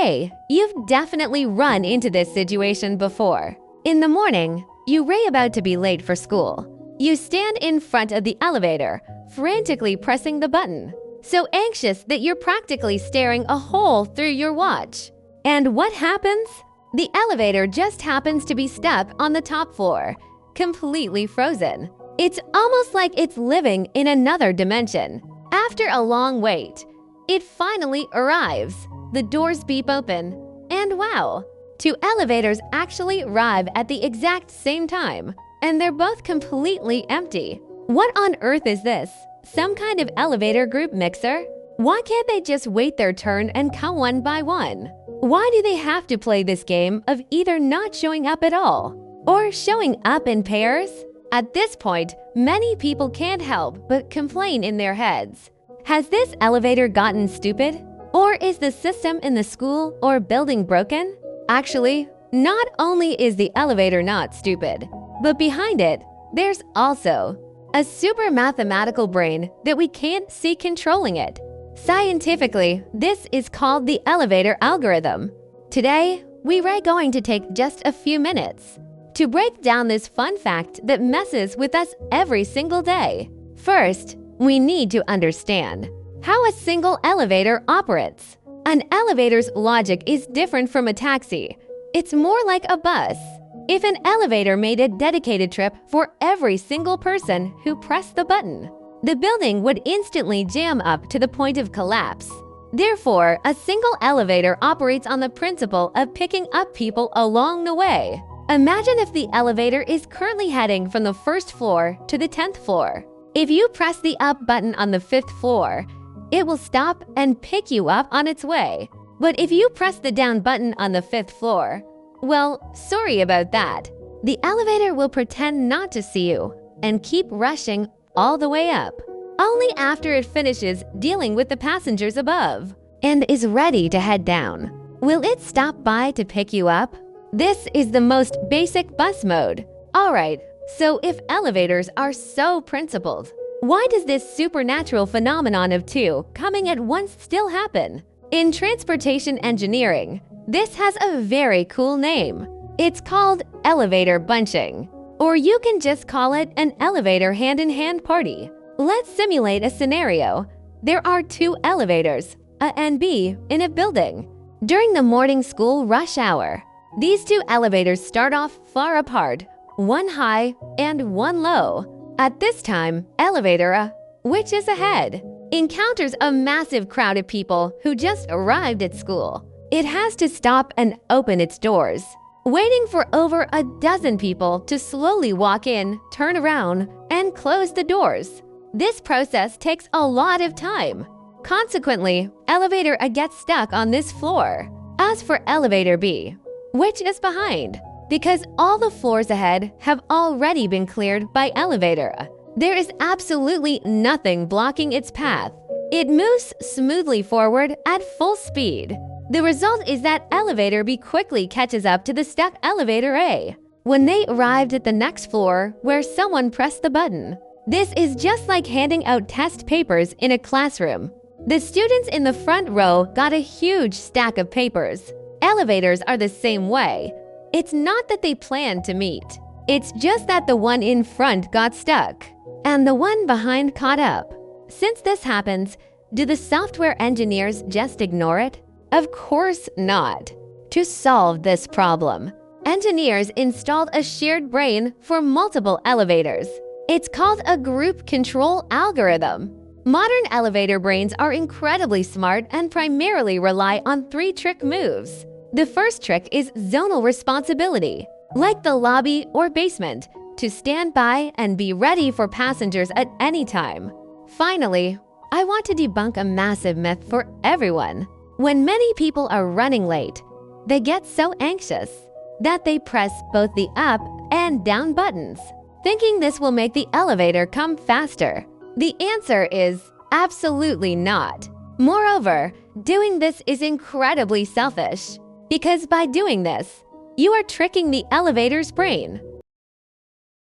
Hey, you've definitely run into this situation before. In the morning, you're about to be late for school. You stand in front of the elevator, frantically pressing the button, so anxious that you're practically staring a hole through your watch. And what happens? The elevator just happens to be stuck on the top floor, completely frozen. It's almost like it's living in another dimension. After a long wait, it finally arrives. The doors beep open, and wow! Two elevators actually arrive at the exact same time, and they're both completely empty. What on earth is this? Some kind of elevator group mixer? Why can't they just wait their turn and come one by one? Why do they have to play this game of either not showing up at all or showing up in pairs? At this point, many people can't help but complain in their heads. Has this elevator gotten stupid? Or is the system in the school or building broken? Actually, not only is the elevator not stupid, but behind it, there's also a super mathematical brain that we can't see controlling it. Scientifically, this is called the elevator algorithm. Today, we're going to take just a few minutes to break down this fun fact that messes with us every single day. First, we need to understand how a single elevator operates. An elevator's logic is different from a taxi. It's more like a bus. If an elevator made a dedicated trip for every single person who pressed the button, the building would instantly jam up to the point of collapse. Therefore, a single elevator operates on the principle of picking up people along the way. Imagine if the elevator is currently heading from the 1st floor to the 10th floor. If you press the up button on the 5th floor, it will stop and pick you up on its way. But if you press the down button on the 5th floor, well, sorry about that. The elevator will pretend not to see you and keep rushing all the way up, only after it finishes dealing with the passengers above and is ready to head down. Will it stop by to pick you up? This is the most basic bus mode. Alright, so if elevators are so principled, why does this supernatural phenomenon of two coming at once still happen? In transportation engineering, this has a very cool name. It's called elevator bunching, or you can just call it an elevator hand-in-hand party. Let's simulate a scenario. There are two elevators, A and B, in a building. During the morning school rush hour, these two elevators start off far apart, one high and one low. At this time, elevator A, which is ahead, encounters a massive crowd of people who just arrived at school. It has to stop and open its doors, waiting for over a dozen people to slowly walk in, turn around, and close the doors. This process takes a lot of time. Consequently, elevator A gets stuck on this floor. As for elevator B, which is behind, because all the floors ahead have already been cleared by elevator A, there is absolutely nothing blocking its path. It moves smoothly forward at full speed. The result is that elevator B quickly catches up to the stuck elevator A when they arrived at the next floor where someone pressed the button. This is just like handing out test papers in a classroom. The students in the front row got a huge stack of papers. Elevators are the same way. It's not that they planned to meet. It's just that the one in front got stuck and the one behind caught up. Since this happens, do the software engineers just ignore it? Of course not. To solve this problem, engineers installed a shared brain for multiple elevators. It's called a group control algorithm. Modern elevator brains are incredibly smart and primarily rely on 3 trick moves. The first trick is zonal responsibility, like the lobby or basement, to stand by and be ready for passengers at any time. Finally, I want to debunk a massive myth for everyone. When many people are running late, they get so anxious that they press both the up and down buttons, thinking this will make the elevator come faster. The answer is absolutely not. Moreover, doing this is incredibly selfish, because by doing this, you are tricking the elevator's brain.